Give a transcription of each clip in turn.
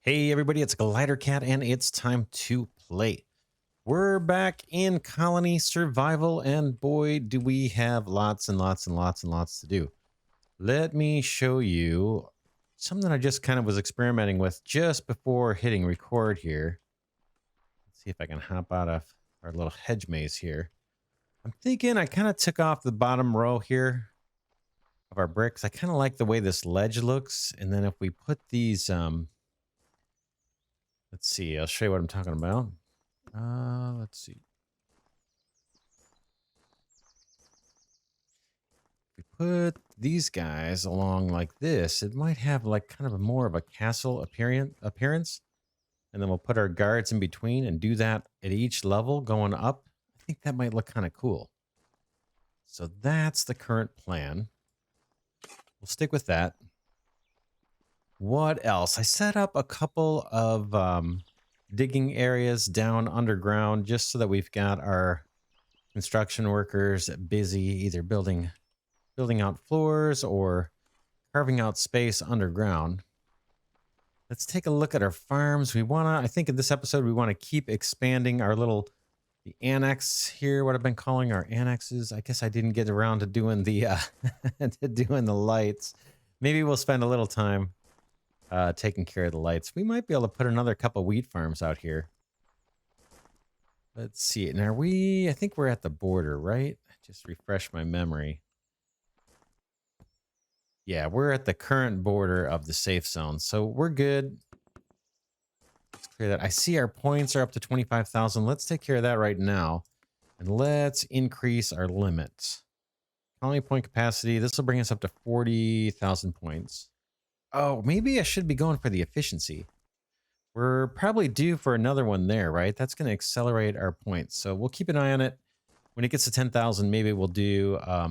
Hey everybody, it's Glidercat and it's time to play. We're back in colony survival and boy do we have lots and lots and lots and lots to do. Let me show you something I just kind of was experimenting with just before hitting record here. Let's see if I can hop out of our little hedge maze here. I'm thinking I kind of took off the bottom row here of our bricks. I kind of like the way this ledge looks, and then if we put these let's see, I'll show you what I'm talking about. Let's see. If we put these guys along like this, it might have like kind of a more of a castle appearance. And then we'll put our guards in between and do that at each level going up. I think that might look kind of cool. So that's the current plan. We'll stick with that. What else? I set up a couple of digging areas down underground just so that we've got our construction workers busy either building out floors or carving out space underground. Let's take a look at our farms. I think in this episode, we want to keep expanding our the annex here, what I've been calling our annexes. I guess I didn't get around to doing the, to doing the lights. Maybe we'll spend a little time taking care of the lights. We might be able to put another couple wheat farms out here. Let's see. And I think we're at the border, right? Just refresh my memory. Yeah, we're at the current border of the safe zone, so we're good. Let's clear that. I see our points are up to 25,000. Let's take care of that right now. And let's increase our limits. Colony point capacity. This will bring us up to 40,000 points. Oh, maybe I should be going for the efficiency. We're probably due for another one there, right? That's going to accelerate our points. So we'll keep an eye on it. When it gets to 10,000, maybe we'll do a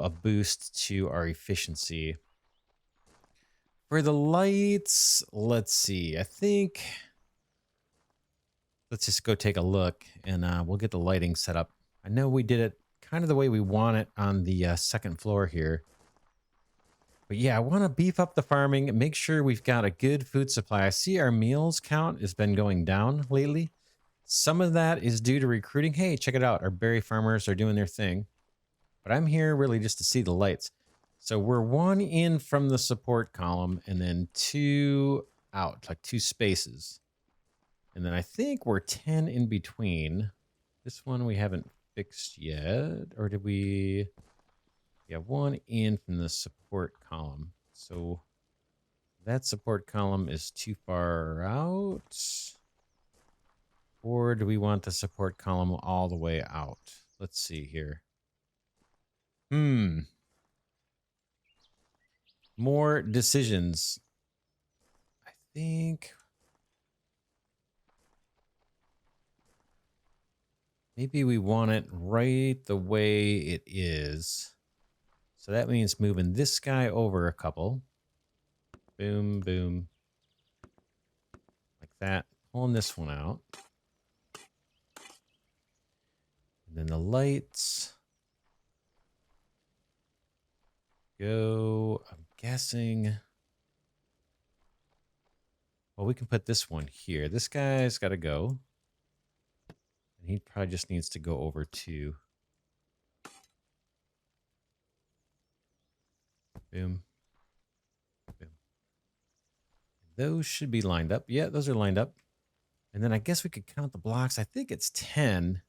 boost to our efficiency. For the lights, let's see. I think let's just go take a look and we'll get the lighting set up. I know we did it kind of the way we want it on the second floor here. But yeah, I want to beef up the farming and make sure we've got a good food supply. I see our meals count has been going down lately. Some of that is due to recruiting. Hey, check it out. Our berry farmers are doing their thing. But I'm here really just to see the lights. So we're one in from the support column and then two out, like two spaces. And then I think we're 10 in between. This one we haven't fixed yet. Or did we? Yeah, one in from the support column. So that support column is too far out. Or do we want the support column all the way out? Let's see here. More decisions. I think maybe we want it right the way it is. So that means moving this guy over a couple. Boom, boom. Like that. Pulling this one out. And then the lights go, I'm guessing. Well, we can put this one here. This guy's got to go. And he probably just needs to go over to. Boom. Boom. Those should be lined up. Yeah, those are lined up. And then I guess we could count the blocks. I think it's 10.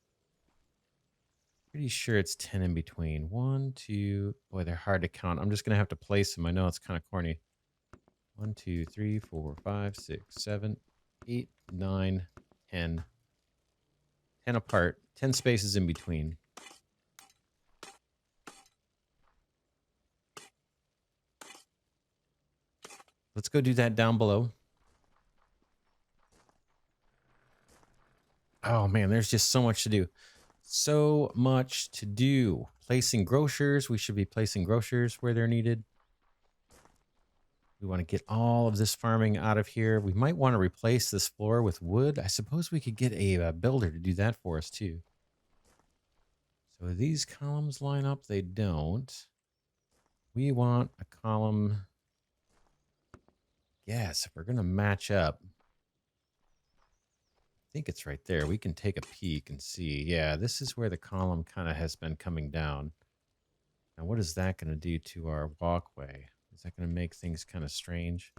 Pretty sure it's 10 in between. 1, 2. Boy, they're hard to count. I'm just going to have to place them. I know it's kind of corny. 1, 2, 3, 4, 5, 6, 7, 8, 9, 10. 10 apart. 10 spaces in between. Let's go do that down below. Oh, man, there's just so much to do. So much to do. Placing grocers. We should be placing grocers where they're needed. We want to get all of this farming out of here. We might want to replace this floor with wood. I suppose we could get a builder to do that for us too. So these columns line up. They don't. We want a column guess if we're going to match up, I think it's right there. We can take a peek and see. Yeah, this is where the column kind of has been coming down. Now, what is that going to do to our walkway? Is that going to make things kind of strange?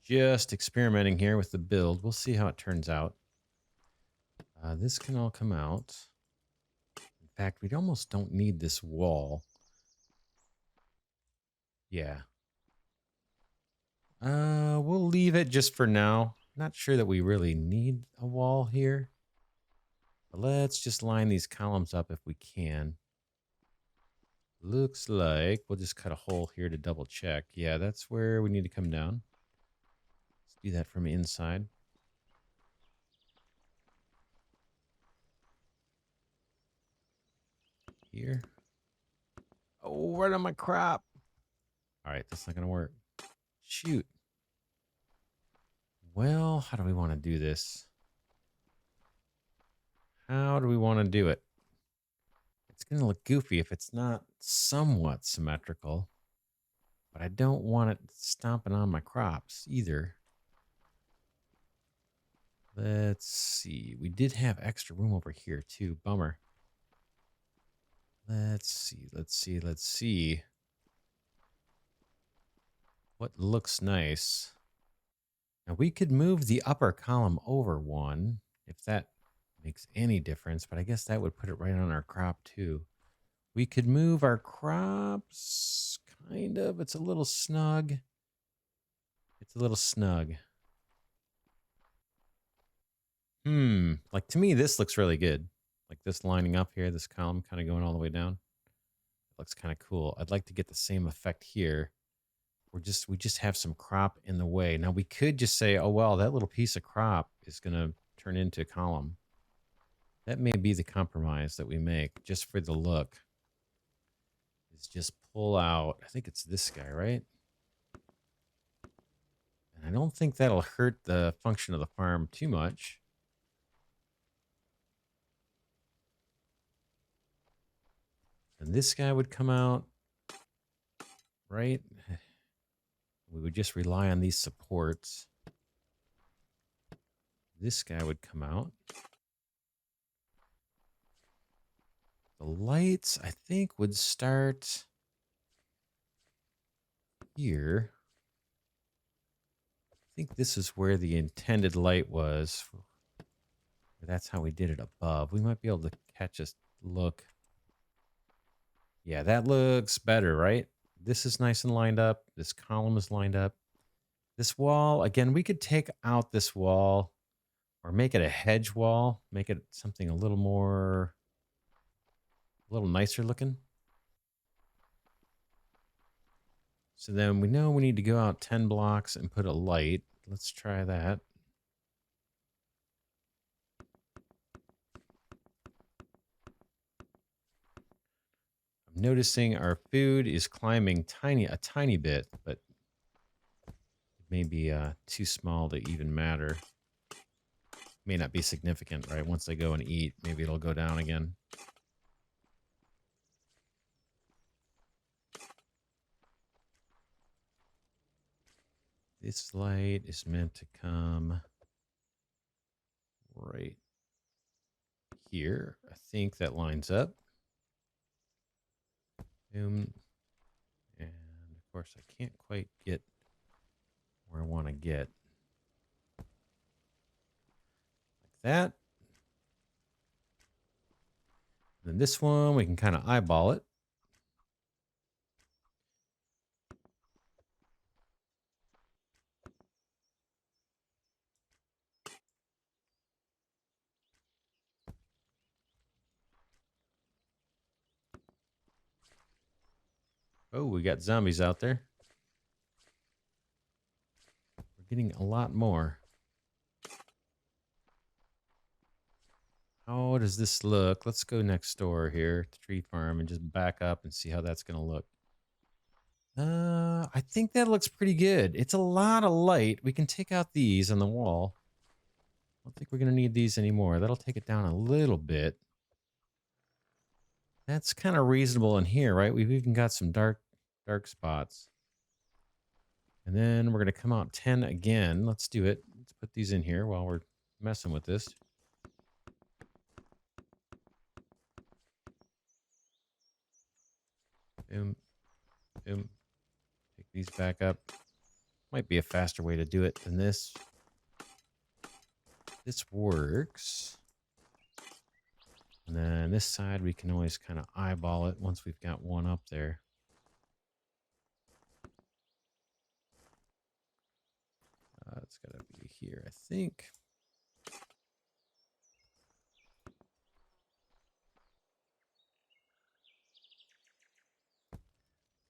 Just experimenting here with the build. We'll see how it turns out. This can all come out. In fact, we almost don't need this wall. Yeah. We'll leave it just for now. Not sure that we really need a wall here. But let's just line these columns up if we can. Looks like we'll just cut a hole here to double check. Yeah, that's where we need to come down. Let's do that from inside. Here. Oh, right on my crop. All right, that's not going to work. Shoot. Well, how do we want to do this? How do we want to do it? It's going to look goofy if it's not somewhat symmetrical. But I don't want it stomping on my crops either. Let's see. We did have extra room over here too. Bummer. Let's see. What looks nice? Now we could move the upper column over one if that makes any difference, but I guess that would put it right on our crop too. We could move our crops, kind of. It's a little snug. It's a little snug. Like to me, this looks really good. Like this lining up here, this column kind of going all the way down. It looks kind of cool. I'd like to get the same effect here. We just have some crop in the way. Now we could just say, oh well, that little piece of crop is gonna turn into a column. That may be the compromise that we make just for the look. Is just pull out, I think it's this guy, right? And I don't think that'll hurt the function of the farm too much. And this guy would come out, right? We would just rely on these supports. This guy would come out. The lights, I think, would start here. I think this is where the intended light was. That's how we did it above. We might be able to catch a look. Yeah, that looks better, right? This is nice and lined up. This column is lined up. This wall, again, we could take out this wall or make it a hedge wall. Make it something a little more, a little nicer looking. So then we know we need to go out 10 blocks and put a light. Let's try that. I'm noticing our food is climbing a tiny bit, but it may be too small to even matter. May not be significant, right? Once they go and eat, maybe it'll go down again. This light is meant to come right here. I think that lines up. Boom. And of course, I can't quite get where I want to get. Like that. And then this one, we can kind of eyeball it. Oh, we got zombies out there. We're getting a lot more. How does this look? Let's go next door here to Tree Farm and just back up and see how that's going to look. I think that looks pretty good. It's a lot of light. We can take out these on the wall. don't think we're going to need these anymore. That'll take it down a little bit. That's kind of reasonable in here, right? We've even got some dark spots. And then we're going to come out 10 again. Let's do it. Let's put these in here while we're messing with this. Boom. Boom. Take these back up. Might be a faster way to do it than this. This works. And then this side, we can always kind of eyeball it once we've got one up there. It's got to be here, I think.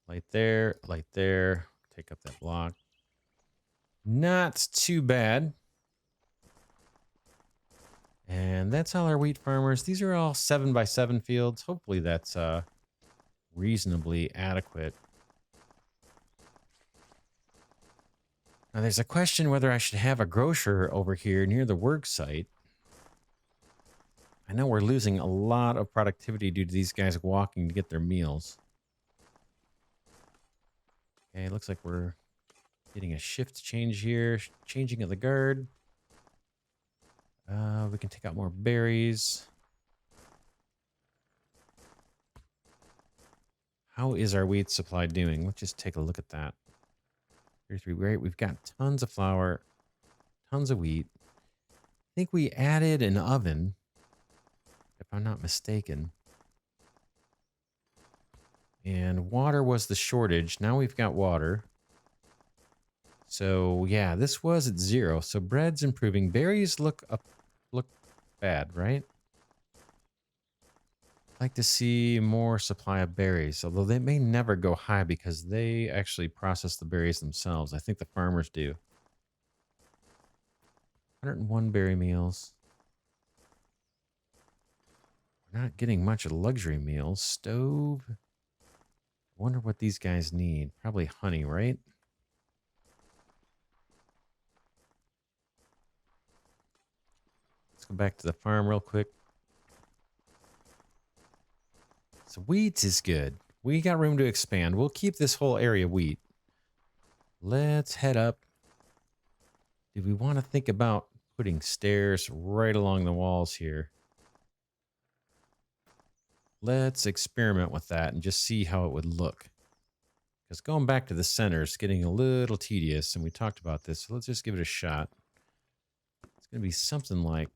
Light there, light there. Take up that block. Not too bad. And that's all our wheat farmers. These are all 7x7 fields. Hopefully that's reasonably adequate. Now there's a question whether I should have a grocer over here near the work site. I know we're losing a lot of productivity due to these guys walking to get their meals. Okay, looks like we're getting a shift change here. Changing of the guard. We can take out more berries. How is our wheat supply doing? Let's just take a look at that. Here's great. We've got tons of flour, tons of wheat. I think we added an oven, if I'm not mistaken. And water was the shortage. Now we've got water. So yeah, this was at 0. So bread's improving. Berries look bad, right? I'd like to see more supply of berries, although they may never go high because they actually process the berries themselves. I think the farmers do. 101 berry meals. We're not getting much of luxury meals. Stove. Wonder what these guys need. Probably honey, right? Let's go back to the farm real quick. So wheat is good. We got room to expand. We'll keep this whole area wheat. Let's head up. Do we want to think about putting stairs right along the walls here? Let's experiment with that and just see how it would look. Because going back to the center is getting a little tedious, and we talked about this, so let's just give it a shot. It's going to be something like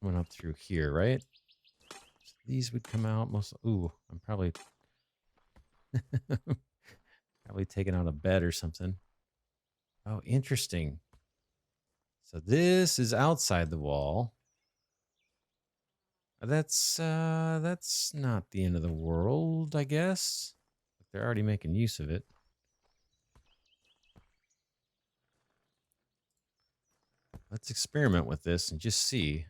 coming up through here, right? So these would come out most... Ooh, I'm probably... probably taking out a bed or something. Oh, interesting. So this is outside the wall. That's not the end of the world, I guess. They're already making use of it. Let's experiment with this and just see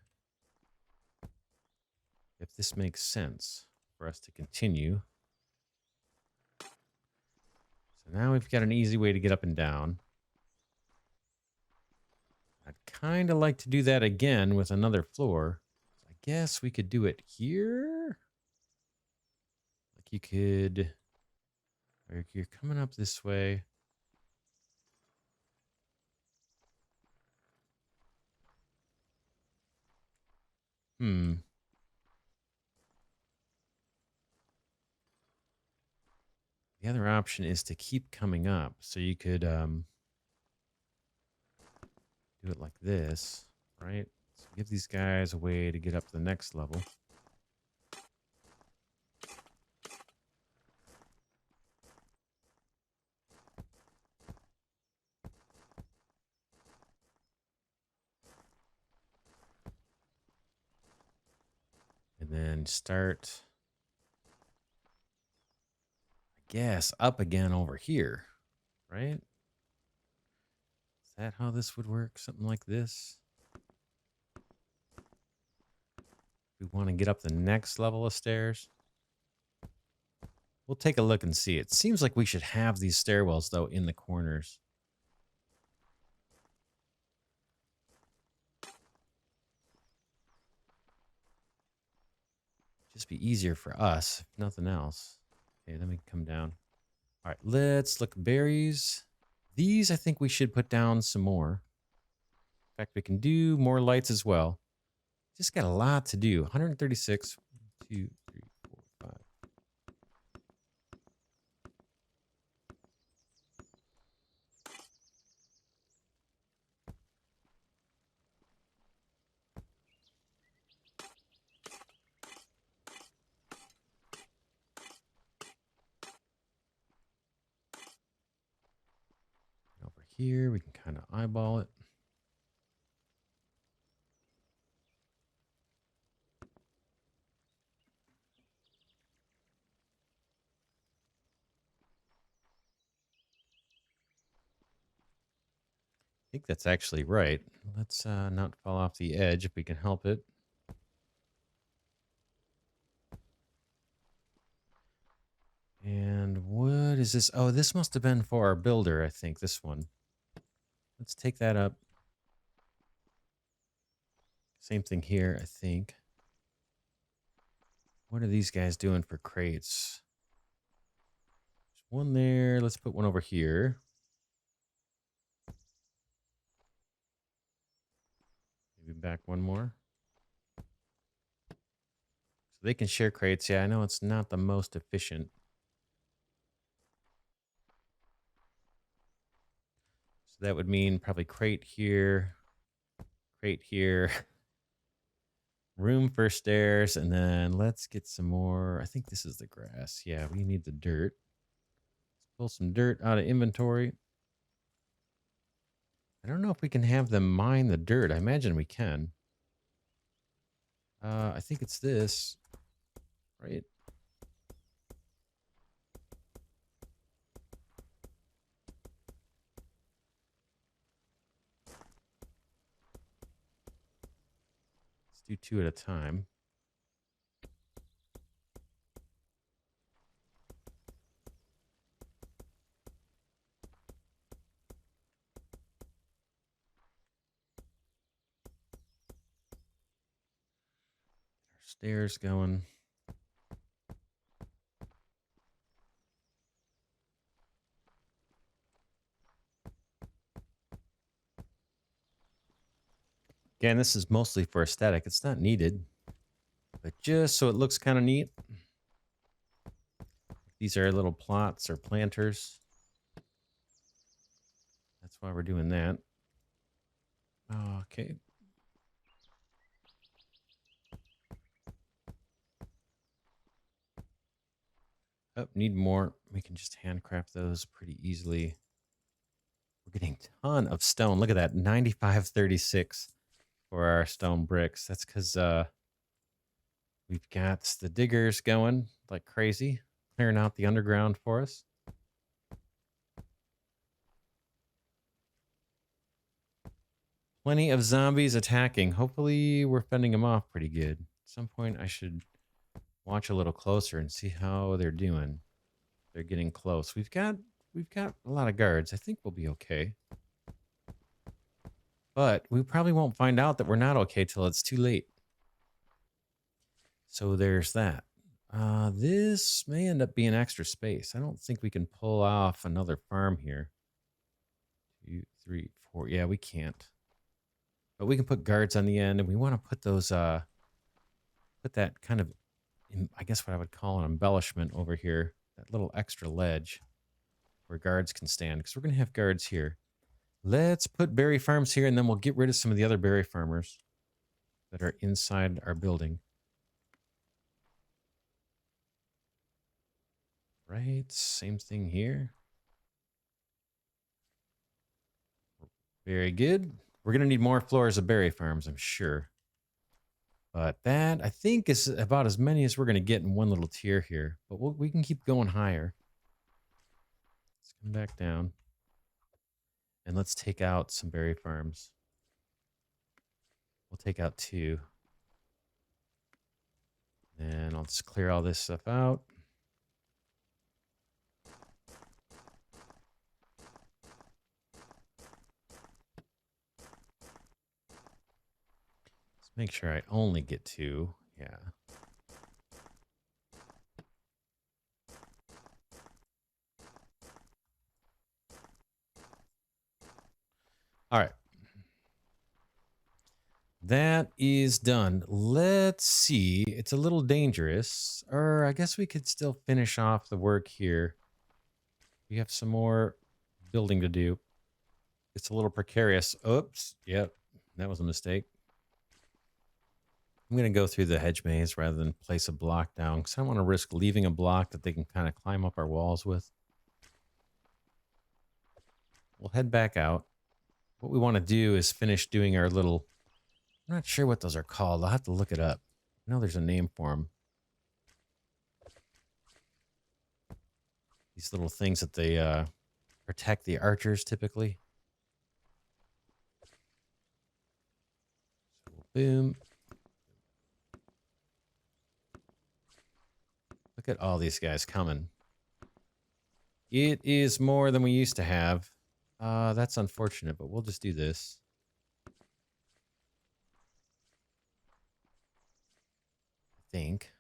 if this makes sense for us to continue. So now we've got an easy way to get up and down. I'd kind of like to do that again with another floor. I guess we could do it here. Like you could... Or you're coming up this way. The other option is to keep coming up. So you could do it like this, right? So give these guys a way to get up to the next level. And then start, I guess, up again over here, right? Is that how this would work? Something like this? We want to get up the next level of stairs. We'll take a look and see. It seems like we should have these stairwells, though, in the corners. Just be easier for us, if nothing else. Okay, then we can come down. All right, let's look berries. These, I think we should put down some more. In fact, we can do more lights as well. Just got a lot to do. 136. 1, 2, 3, 4, 5. Over here, we can kind of eyeball it. I think that's actually right. Let's not fall off the edge if we can help it. And what is this? Oh, this must have been for our builder, I think, this one. Let's take that up. Same thing here, I think. What are these guys doing for crates? There's one there. Let's put one over here. Maybe back one more. So they can share crates. Yeah, I know it's not the most efficient. So that would mean probably crate here, room for stairs, and then let's get some more. I think this is the grass. Yeah, we need the dirt. Let's pull some dirt out of inventory. I don't know if we can have them mine the dirt. I imagine we can. I think it's this, right? Let's do 2 at a time. Stairs going. Again, this is mostly for aesthetic. It's not needed, but just so it looks kind of neat. These are little plots or planters. That's why we're doing that. Okay. Oh, need more. We can just handcraft those pretty easily. We're getting a ton of stone. Look at that, 9536 for our stone bricks. That's because we've got the diggers going like crazy, clearing out the underground for us. Plenty of zombies attacking. Hopefully we're fending them off pretty good. At some point I should watch a little closer and see how they're doing. They're getting close. We've got a lot of guards. I think we'll be okay. But we probably won't find out that we're not okay till it's too late. So there's that. This may end up being extra space. I don't think we can pull off another farm here. 2, 3, 4. Yeah, we can't. But we can put guards on the end, and we want to put those, put that kind of, I guess what I would call an embellishment over here. That little extra ledge where guards can stand, because we're going to have guards here. Let's put berry farms here, and then we'll get rid of some of the other berry farmers that are inside our building. Right, same thing here. Very good. We're going to need more floors of berry farms, I'm sure. But that, I think, is about as many as we're going to get in one little tier here. But we can keep going higher. Let's come back down. And let's take out some berry farms. We'll take out 2. And I'll just clear all this stuff out. Let's make sure I only get 2. Yeah. All right. That is done. Let's see. It's a little dangerous. Or I guess we could still finish off the work here. We have some more building to do. It's a little precarious. Oops. Yep. That was a mistake. I'm going to go through the hedge maze rather than place a block down because I don't want to risk leaving a block that they can kind of climb up our walls with. We'll head back out. What we want to do is finish doing our little... I'm not sure what those are called. I'll have to look it up. I know there's a name for them. These little things that they protect the archers typically. So boom. Look at all these guys coming. It is more than we used to have. That's unfortunate, but we'll just do this. I think.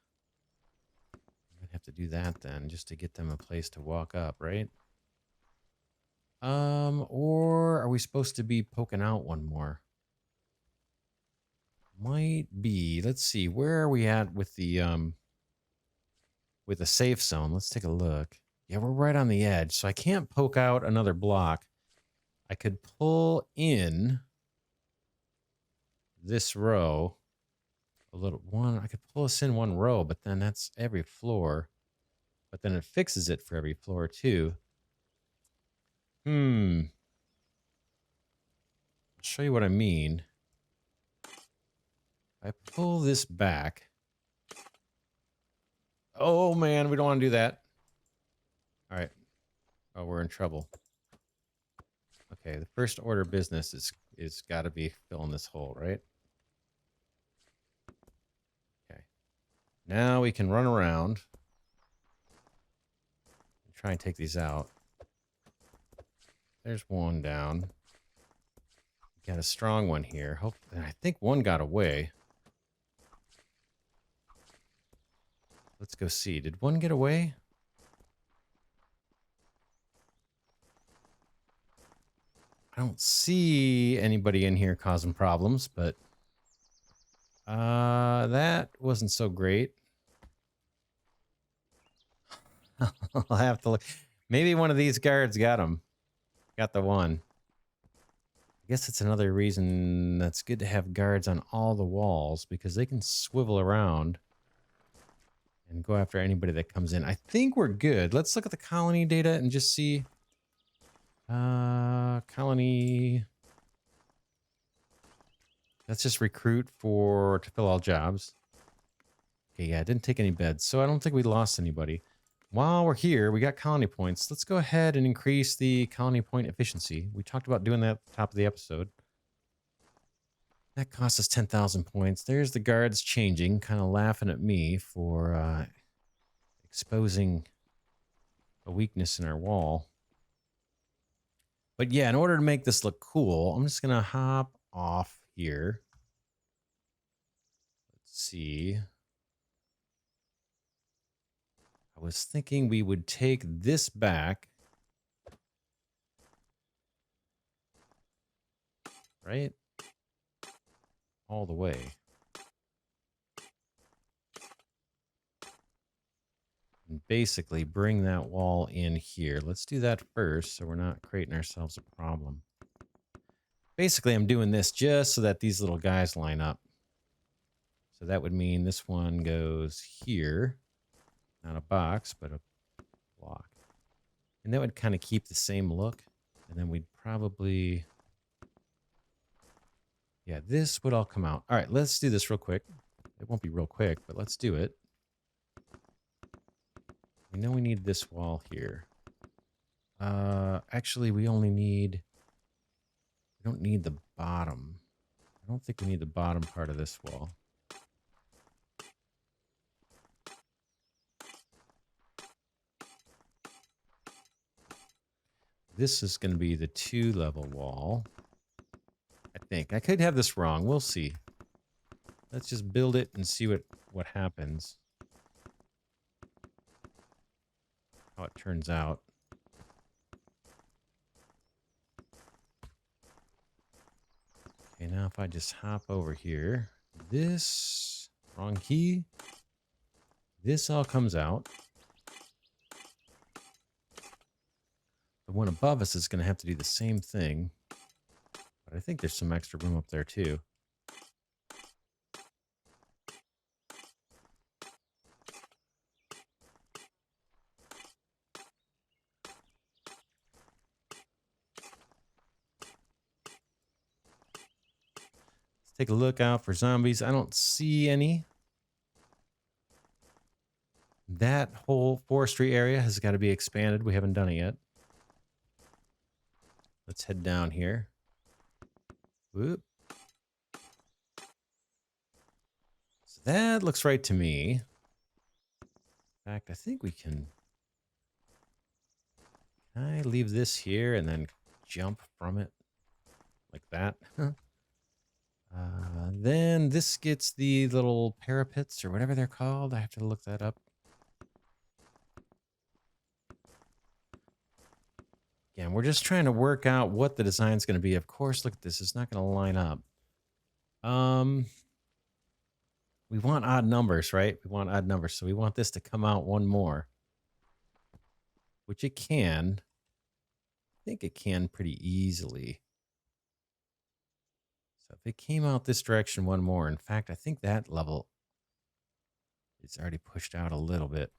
I might have to do that then, just to get them a place to walk up, right? Or are we supposed to be poking out one more? Might be. Let's see. Where are we at with the safe zone? Let's take a look. Yeah, we're right on the edge, so I can't poke out another block. I could pull in this row a little one. I could pull us in one row, but then that's every floor. But then it fixes it for every floor too. I'll show you what I mean. I pull this back. Oh man, we don't want to do that. All right. Oh, we're in trouble. Okay, the first order of business is got to be filling this hole, right? Okay. Now we can run around and try and take these out. There's one down. Got a strong one here. Hope I think one got away. Let's go see. Did one get away? I don't see anybody in here causing problems, but that wasn't so great. I'll have to look. Maybe one of these guards got him. Got the one. I guess it's another reason that's good to have guards on all the walls because they can swivel around and go after anybody that comes in. I think we're good. Let's look at the colony data and just see. Colony. Let's just recruit to fill all jobs. Okay, yeah, I didn't take any beds, so I don't think we lost anybody. While we're here, we got colony points. Let's go ahead and increase the colony point efficiency. We talked about doing that at the top of the episode. That cost us 10,000 points. There's the guards changing, kind of laughing at me for exposing a weakness in our wall. But yeah, in order to make this look cool, I'm just going to hop off here. Let's see. I was thinking we would take this back. Right? All the way. And basically bring that wall in here. Let's do that first so we're not creating ourselves a problem. Basically, I'm doing this just so that these little guys line up. So that would mean this one goes here. Not a box, but a block. And that would kind of keep the same look. And then we'd probably... Yeah, this would all come out. All right, let's do this real quick. It won't be real quick, but let's do it. We know we need this wall here. Actually, we only need... We don't need the bottom. I don't think we need the bottom part of this wall. This is going to be the 2-level wall. I think. I could have this wrong. We'll see. Let's just build it and see what happens. How it turns out. Okay, now if I just hop over here, this, wrong key, this all comes out. The one above us is going to have to do the same thing. But I think there's some extra room up there too. Let's take a look out for zombies. I don't see any. That whole forestry area has got to be expanded. We haven't done it yet. Let's head down here. Whoop. So that looks right to me. In fact, I think we can... Can I leave this here and then jump from it? Like that? Then this gets the little parapets or whatever they're called. I have to look that up. Again, we're just trying to work out what the design's going to be. Of course, look at this. It's not going to line up. We want odd numbers, right? We want odd numbers. So we want this to come out one more. Which it can. I think it can pretty easily. So if it came out this direction one more, in fact, I think that level is already pushed out a little bit.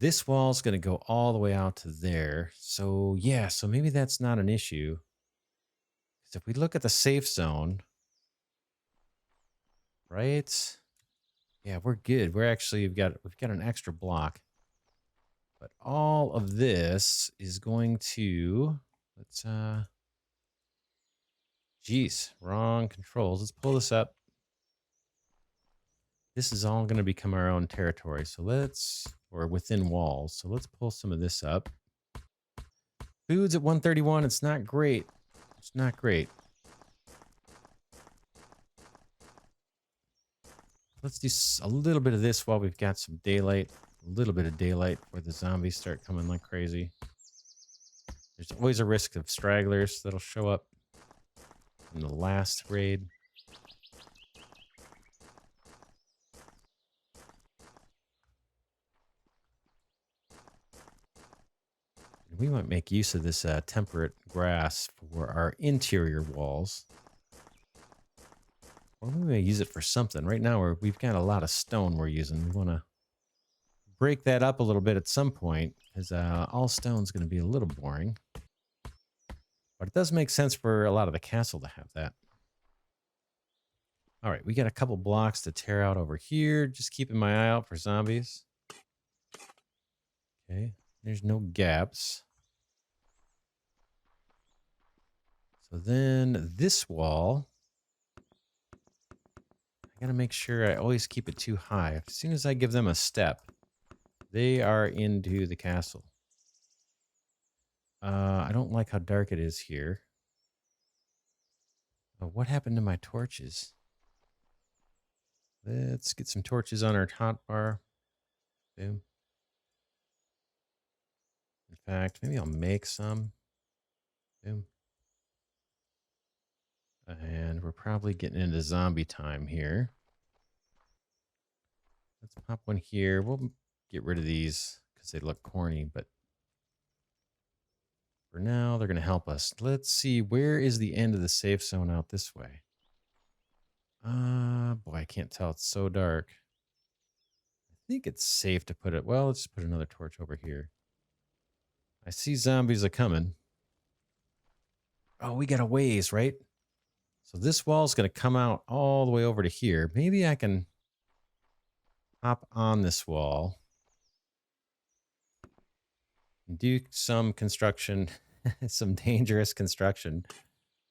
This wall's going to go all the way out to there. So yeah, so maybe that's not an issue. Because if we look at the safe zone, right? Yeah, we're good. We've got an extra block. But all of this is going to, geez, wrong controls. Let's pull this up. This is all going to become our own territory. So or within walls. So let's pull some of this up. Food's at 131. It's not great. It's not great. Let's do a little bit of this while we've got some daylight. A little bit of daylight before the zombies start coming like crazy. There's always a risk of stragglers that'll show up in the last raid. We might make use of this temperate grass for our interior walls. Or we may use it for something. Right now, we've got a lot of stone we're using. We want to break that up a little bit at some point, because all stone's going to be a little boring. But it does make sense for a lot of the castle to have that. All right, we got a couple blocks to tear out over here. Just keeping my eye out for zombies. Okay, there's no gaps. So then this wall, I gotta make sure I always keep it too high. As soon as I give them a step, they are into the castle. I don't like how dark it is here. Oh, what happened to my torches? Let's get some torches on our hotbar. Boom. In fact, maybe I'll make some. Boom. And we're probably getting into zombie time here. Let's pop one here. We'll get rid of these because they look corny, but for now, they're going to help us. Let's see, where is the end of the safe zone out this way? Boy, I can't tell. It's so dark. I think it's safe to put it. Well, let's just put another torch over here. I see zombies are coming. Oh, we got a ways, right? So this wall's going to come out all the way over to here. Maybe I can hop on this wall and do some construction, some dangerous construction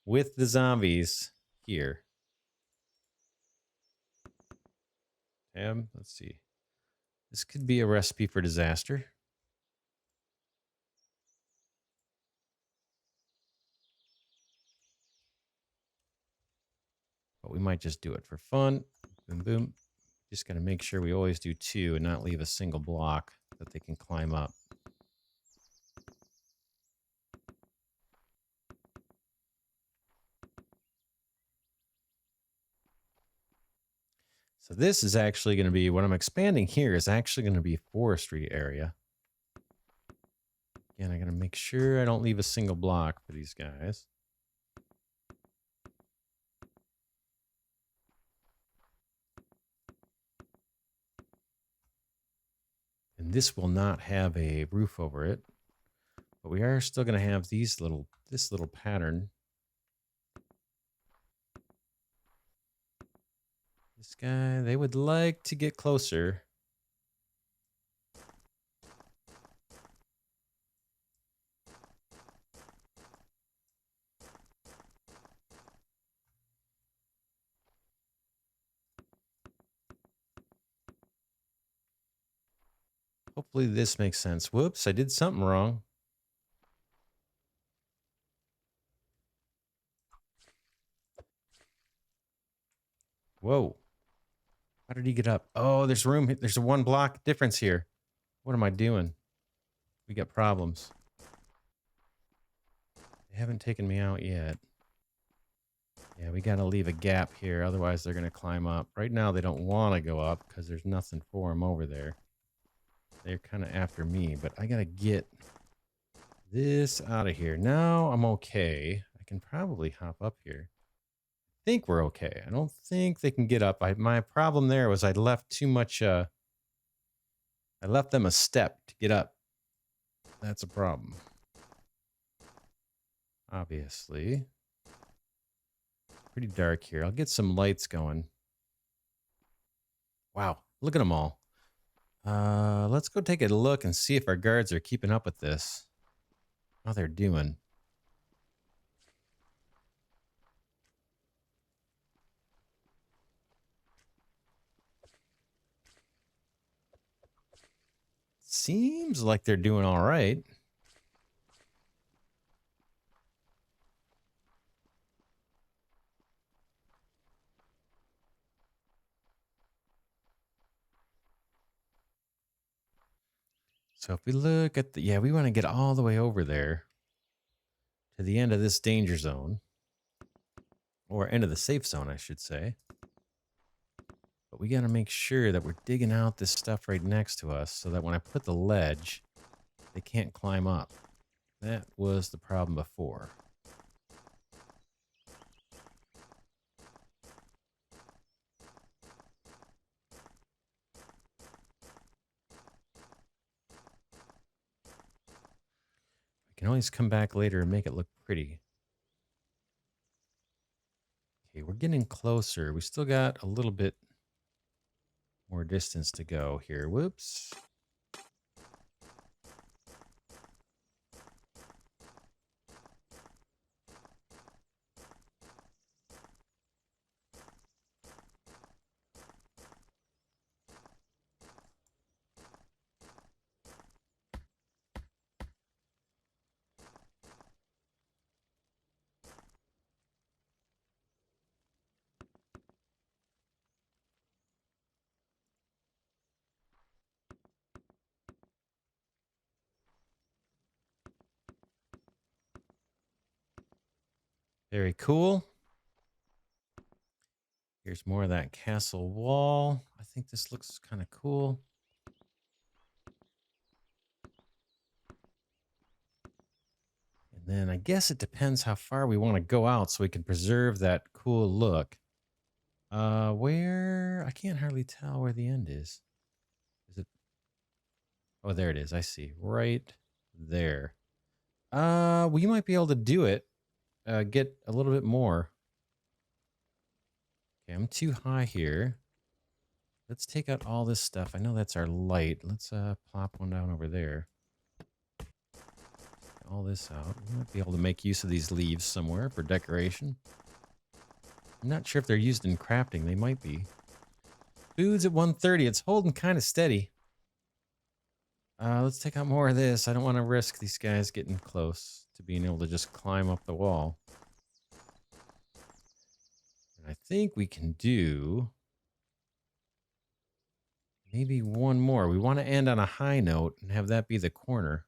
with the zombies here. Let's see. This could be a recipe for disaster. But we might just do it for fun. Boom, boom. Just got to make sure we always do 2 and not leave a single block that they can climb up. So this is actually going to be, what I'm expanding here is actually going to be a forestry area. Again, I got to make sure I don't leave a single block for these guys. And this will not have a roof over it, but we are still going to have this little pattern. This guy, they would like to get closer. Hopefully this makes sense. Whoops, I did something wrong. Whoa. How did he get up? Oh, there's room. There's a 1 block difference here. What am I doing? We got problems. They haven't taken me out yet. Yeah, we got to leave a gap here. Otherwise, they're going to climb up. Right now, they don't want to go up because there's nothing for them over there. They're kind of after me, but I got to get this out of here. Now I'm okay. I can probably hop up here. I think we're okay. I don't think they can get up. My problem there was I left too much. I left them a step to get up. That's a problem. Obviously. Pretty dark here. I'll get some lights going. Wow, look at them all. Let's go take a look and see if our guards are keeping up with this. How they're doing. Seems like they're doing all right. So if we look at the, yeah, we want to get all the way over there to the end of this danger zone, or end of the safe zone, I should say. But we got to make sure that we're digging out this stuff right next to us so that when I put the ledge, they can't climb up. That was the problem before. I can always come back later and make it look pretty. Okay, we're getting closer. We still got a little bit more distance to go here. Whoops. Very cool. Here's more of that castle wall. I think this looks kind of cool. And then I guess it depends how far we want to go out so we can preserve that cool look. Where? I can't hardly tell where the end is. Is it? Oh, there it is. I see. Right there. We might be able to do it. Get a little bit more. Okay, I'm too high here. Let's take out all this stuff. I know that's our light. Let's plop one down over there. All this out. We might be able to make use of these leaves somewhere for decoration. I'm not sure if they're used in crafting. They might be. Food's at 130. It's holding kind of steady. Let's take out more of this. I don't want to risk these guys getting close to being able to just climb up the wall. And I think we can do maybe one more. We want to end on a high note and have that be the corner.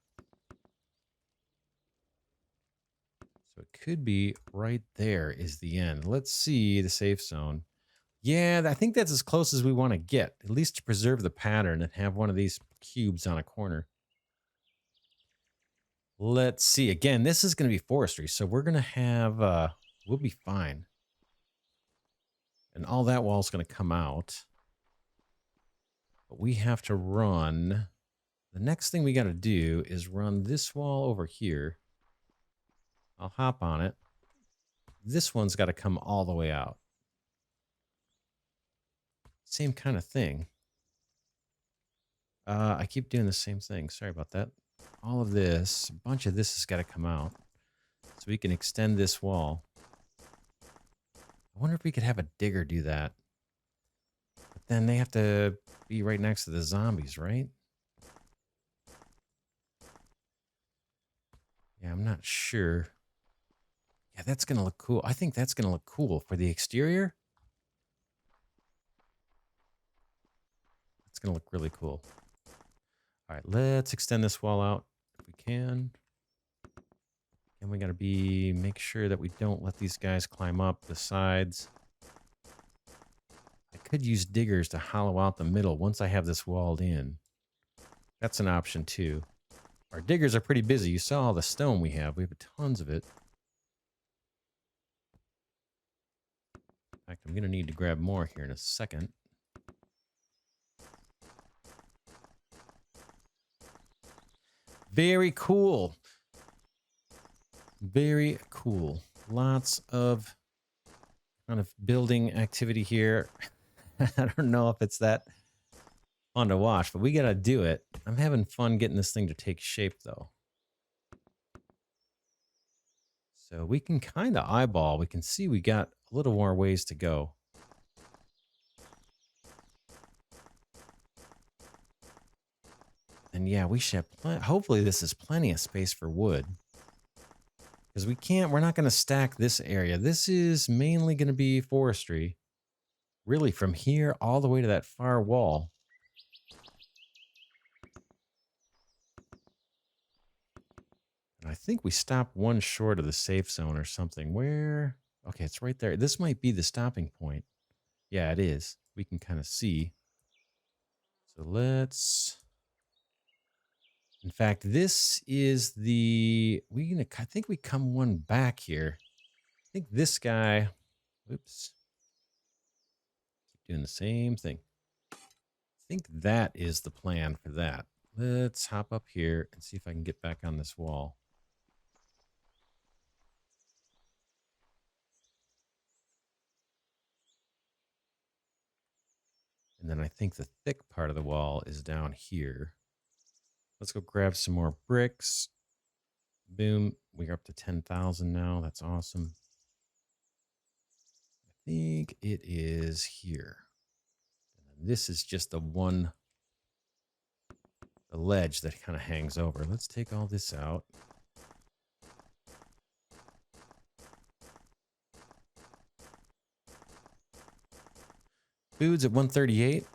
So it could be right there is the end. Let's see the safe zone. Yeah, I think that's as close as we want to get, at least to preserve the pattern and have one of these cubes on a corner. Let's see. Again, this is going to be forestry, so we're going to have, we'll be fine. And all that wall's going to come out. But we have to run. The next thing we got to do is run this wall over here. I'll hop on it. This one's got to come all the way out. Same kind of thing. I keep doing the same thing. Sorry about that. All of this, a bunch of this has got to come out. So we can extend this wall. I wonder if we could have a digger do that. But then they have to be right next to the zombies, right? Yeah, I'm not sure. Yeah, that's going to look cool. I think that's going to look cool for the exterior. It's going to look really cool. All right, let's extend this wall out if we can. And we got to make sure that we don't let these guys climb up the sides. I could use diggers to hollow out the middle once I have this walled in. That's an option too. Our diggers are pretty busy. You saw all the stone we have. We have tons of it. In fact, I'm going to need to grab more here in a second. Very cool. Very cool. Lots of kind of building activity here. I don't know if it's that fun to watch, but we got to do it. I'm having fun getting this thing to take shape, though. So we can kind of eyeball. We can see we got a little more ways to go. And yeah, we should have hopefully this is plenty of space for wood. Because we're not going to stack this area. This is mainly going to be forestry. Really from here all the way to that far wall. And I think we stopped one short of the safe zone or something. Where? Okay, it's right there. This might be the stopping point. Yeah, it is. We can kind of see. So let's... In fact, this is the... I think we come one back here. I think this guy... Oops. Keep doing the same thing. I think that is the plan for that. Let's hop up here and see if I can get back on this wall. And then I think the thick part of the wall is down here. Let's go grab some more bricks. Boom. We're up to 10,000 now. That's awesome. I think it is here. And this is just the ledge that kind of hangs over. Let's take all this out. Food's at 138.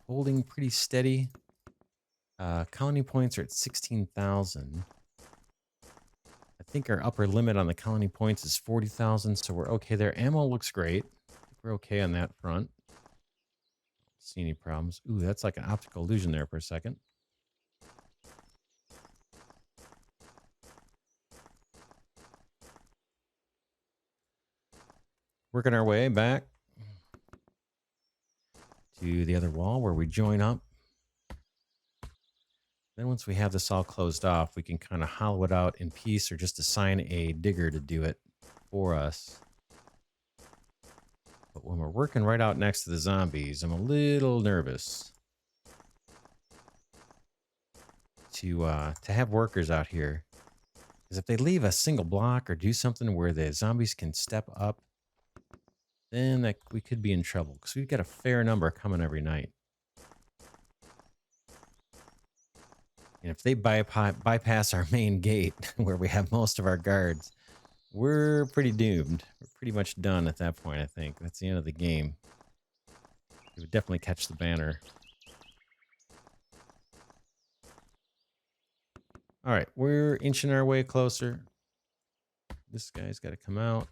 Holding pretty steady. Colony points are at 16,000. I think our upper limit on the colony points is 40,000, so we're okay there. Ammo looks great. I think we're okay on that front. Don't see any problems. Ooh, that's like an optical illusion there for a second. Working our way back to the other wall where we join up. Then once we have this all closed off, we can kind of hollow it out in piece or just assign a digger to do it for us. But when we're working right out next to the zombies, I'm a little nervous to have workers out here. Because if they leave a single block or do something where the zombies can step up, then we could be in trouble. Because we've got a fair number coming every night. And if they bypass our main gate, where we have most of our guards, we're pretty doomed. We're pretty much done at that point, I think. That's the end of the game. We would definitely catch the banner. All right, we're inching our way closer. This guy's got to come out.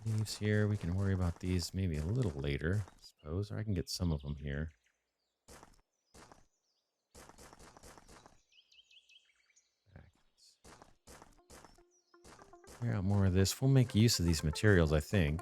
Leaves here. We can worry about these maybe a little later, I suppose, or I can get some of them here. Clear out more of this. We'll make use of these materials, I think.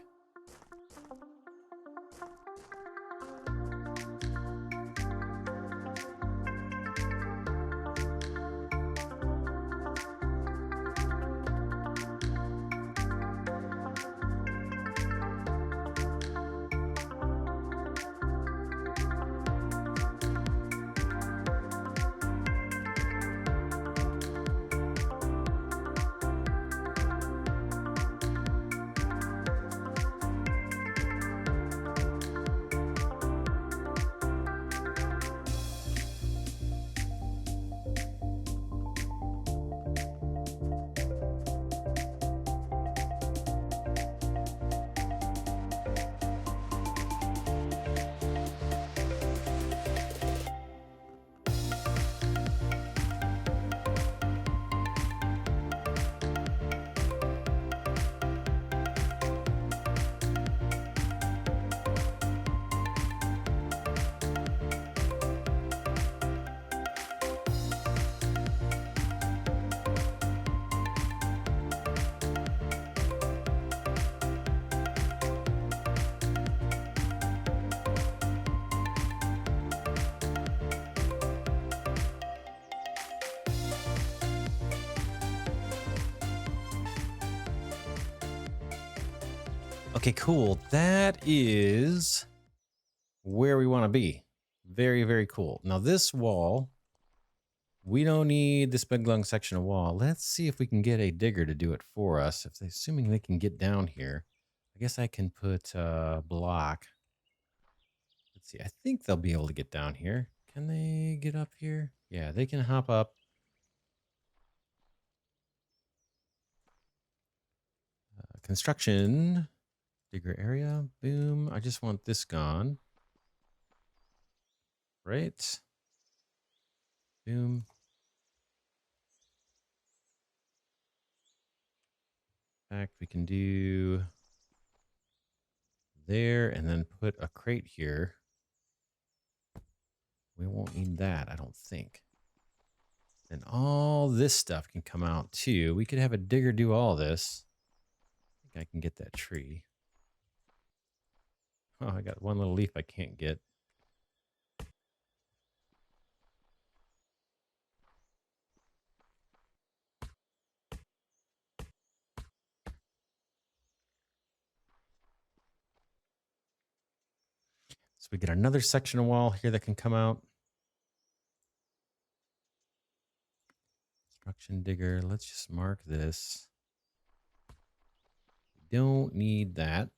Okay, cool. That is where we want to be. Very, very cool. Now this wall, we don't need this big long section of wall. Let's see if we can get a digger to do it for us. If they, assuming they can get down here, I guess I can put a block. Let's see. I think they'll be able to get down here. Can they get up here? Yeah, they can hop up. Construction. Digger area. Boom. I just want this gone. Right. Boom. In fact, we can do there and then put a crate here. We won't need that, I don't think. Then all this stuff can come out too. We could have a digger do all this. I think I can get that tree. Oh, I got one little leaf I can't get. So we get another section of wall here that can come out. Construction digger. Let's just mark this. We don't need that.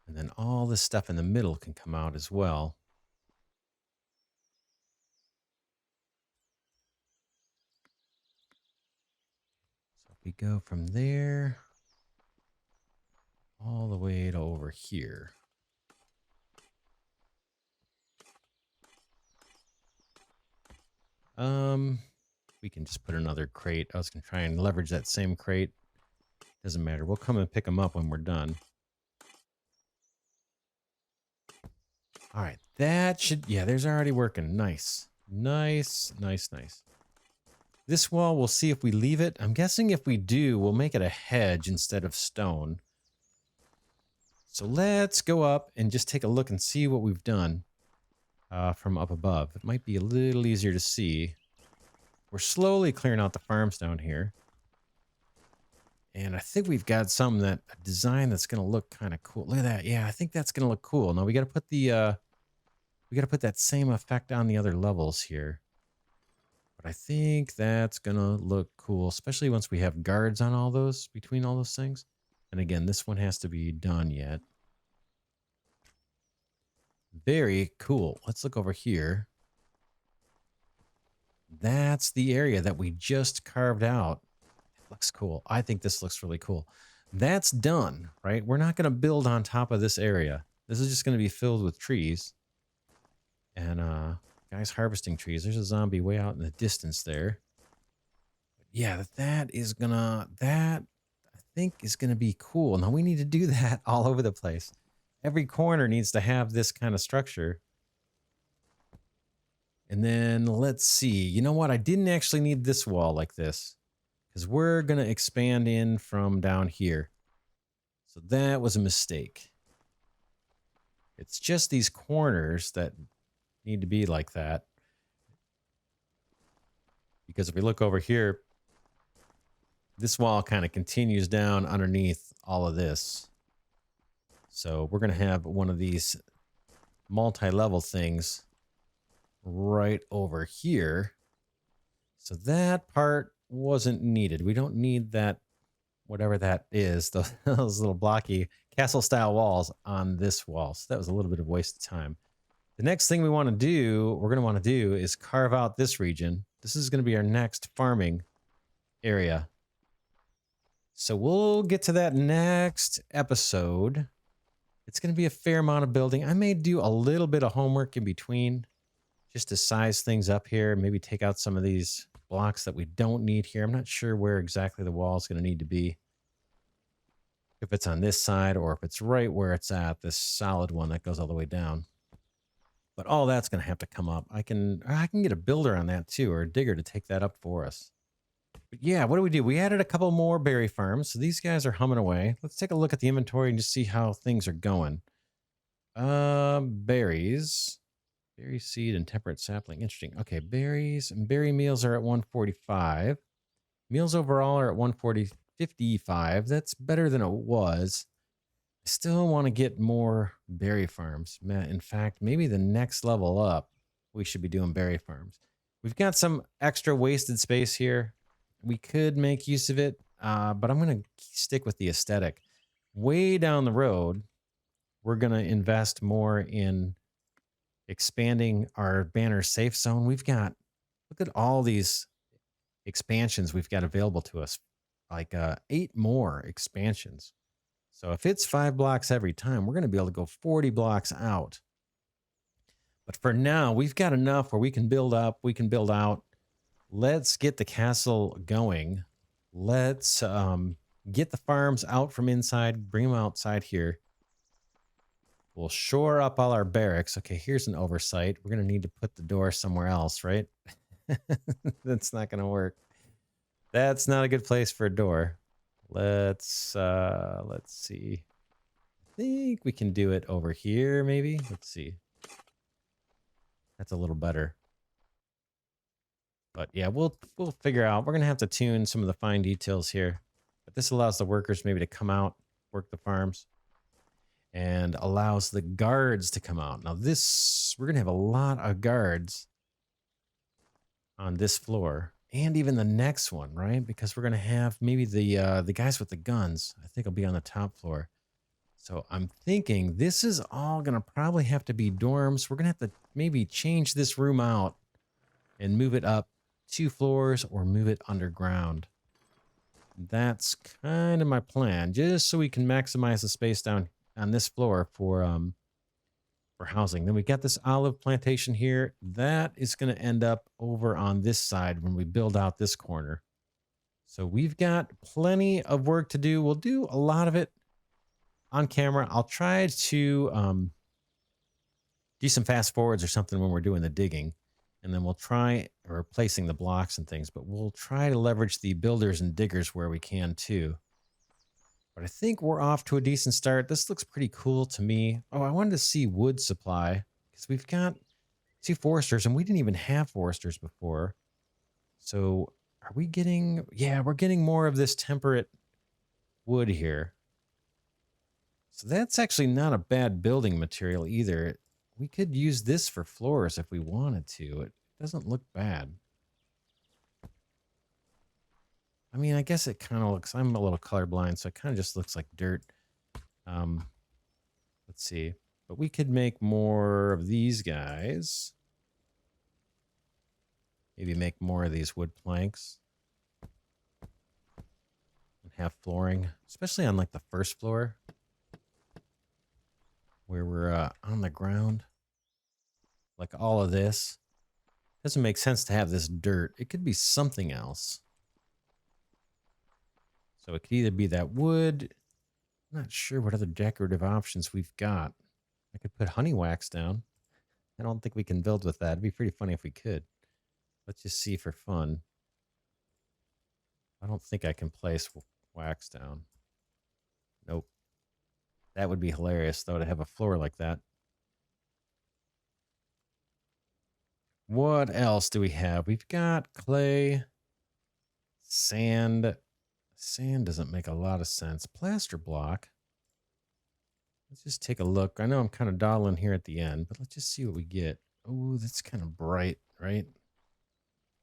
And then all this stuff in the middle can come out as well. So if we go from there all the way to over here. We can just put another crate. I was going to try and leverage that same crate. Doesn't matter. We'll come and pick them up when we're done. All right. That should... Yeah, there's already working. Nice. Nice, nice, nice. This wall, we'll see if we leave it. I'm guessing if we do, we'll make it a hedge instead of stone. So let's go up and just take a look and see what we've done from up above. It might be a little easier to see. We're slowly clearing out the farms down here. And I think we've got some a design that's going to look kind of cool. Look at that. Yeah, I think that's going to look cool. Now we got to put the we got to put that same effect on the other levels here. But I think that's going to look cool, especially once we have guards on all those, between all those things. And again, this one has to be done yet. Very cool. Let's look over here. That's the area that we just carved out. It looks cool. I think this looks really cool. That's done, right? We're not going to build on top of this area. This is just going to be filled with trees. And Guys harvesting trees. There's a zombie way out in the distance there. Yeah, that is gonna, that I think is gonna be cool. Now we need to do that all over the place. Every corner needs to have this kind of structure. And then let's see. You know what? I didn't actually need this wall like this because we're gonna expand in from down here. So that was a mistake. It's just these corners that need to be like that. Because if we look over here, this wall kind of continues down underneath all of this. So we're going to have one of these multi-level things right over here. So that part wasn't needed. We don't need that, whatever that is, those little blocky castle-style walls on this wall. So that was a little bit of a waste of time. The next thing we're going to want to do is carve out this region. This is going to be our next farming area. So we'll get to that next episode. It's going to be a fair amount of building. I may do a little bit of homework in between just to size things up here. Maybe take out some of these blocks that we don't need here. I'm not sure where exactly the wall is going to need to be. If it's on this side or if it's right where it's at, this solid one that goes all the way down. But all that's going to have to come up. I can get a builder on that too, or a digger to take that up for us. But yeah, what do? We added a couple more berry farms. So these guys are humming away. Let's take a look at the inventory and just see how things are going. Berries. Berry seed and temperate sapling. Interesting. Okay, berries and berry meals are at 145. Meals overall are at 155. That's better than it was. I still want to get more berry farms. In fact, maybe the next level up, we should be doing berry farms. We've got some extra wasted space here. We could make use of it, but I'm going to stick with the aesthetic. Way down the road, we're going to invest more in expanding our banner safe zone. We've got, look at all these expansions we've got available to us, like 8 more expansions. So if it's 5 blocks every time, we're going to be able to go 40 blocks out. But for now, we've got enough where we can build up, we can build out. Let's get the castle going. Let's get the farms out from inside, bring them outside here. We'll shore up all our barracks. Okay, here's an oversight. We're going to need to put the door somewhere else, right? That's not going to work. That's not a good place for a door. Let's see. I think we can do it over here, maybe. Let's see. That's a little better. But yeah, we'll figure out. We're gonna have to tune some of the fine details here. But this allows the workers maybe to come out, work the farms, and allows the guards to come out. Now this, we're gonna have a lot of guards on this floor. And even the next one, right? Because we're going to have maybe the guys with the guns. I think will be on the top floor. So I'm thinking this is all going to probably have to be dorms. We're going to have to maybe change this room out and move it up 2 floors or move it underground. That's kind of my plan, just so we can maximize the space down on this floor for housing. Then we got this olive plantation here. That is going to end up over on this side when we build out this corner. So we've got plenty of work to do. We'll do a lot of it on camera. I'll try to do some fast forwards or something when we're doing the digging. And then we'll try replacing the blocks and things. But we'll try to leverage the builders and diggers where we can too. But I think we're off to a decent start. This looks pretty cool to me. Oh, I wanted to see wood supply because we've got 2 foresters and we didn't even have foresters before. So are we getting, yeah, we're getting more of this temperate wood here. So that's actually not a bad building material either. We could use this for floors if we wanted to. It doesn't look bad. I mean, I guess it kind of looks, I'm a little colorblind, so it kind of just looks like dirt. Let's see. But we could make more of these guys. Maybe make more of these wood planks. And have flooring, especially on like the first floor. Where we're on the ground. Like all of this. Doesn't make sense to have this dirt. It could be something else. So it could either be that wood. I'm not sure what other decorative options we've got. I could put honey wax down. I don't think we can build with that. It'd be pretty funny if we could. Let's just see for fun. I don't think I can place wax down. Nope. That would be hilarious, though, to have a floor like that. What else do we have? We've got clay, sand. Sand doesn't make a lot of sense. Plaster block. Let's just take a look. I know I'm kind of dawdling here at the end, but let's just see what we get. Oh, that's kind of bright, right?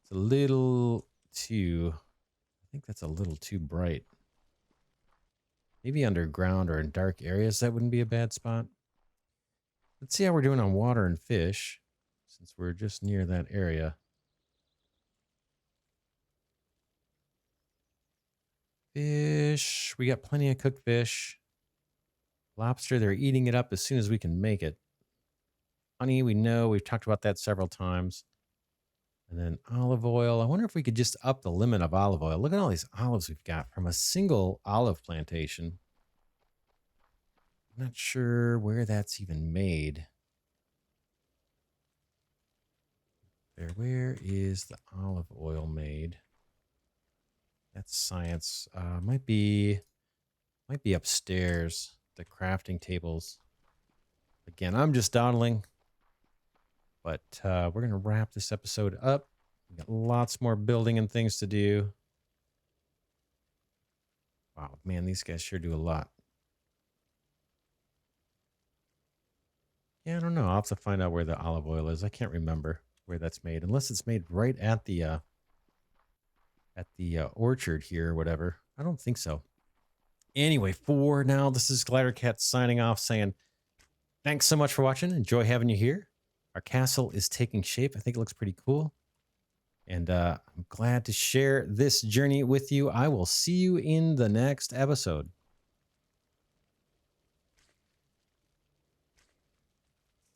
It's a little too... I think that's a little too bright. Maybe underground or in dark areas, that wouldn't be a bad spot. Let's see how we're doing on water and fish, since we're just near that area. Fish. We got plenty of cooked fish. Lobster, they're eating it up as soon as we can make it. Honey, we know. We've talked about that several times. And then olive oil. I wonder if we could just up the limit of olive oil. Look at all these olives we've got from a single olive plantation. I'm not sure where that's even made. Where is the olive oil made? That's science. Might be upstairs. The crafting tables. Again, I'm just dawdling. But we're going to wrap this episode up. We got lots more building and things to do. Wow, man, these guys sure do a lot. Yeah, I don't know. I'll have to find out where the olive oil is. I can't remember where that's made. Unless it's made right at the orchard here or whatever. I don't think so. Anyway, for now, this is Glidercat signing off saying thanks so much for watching. Enjoy having you here. Our castle is taking shape. I think it looks pretty cool. And I'm glad to share this journey with you. I will see you in the next episode.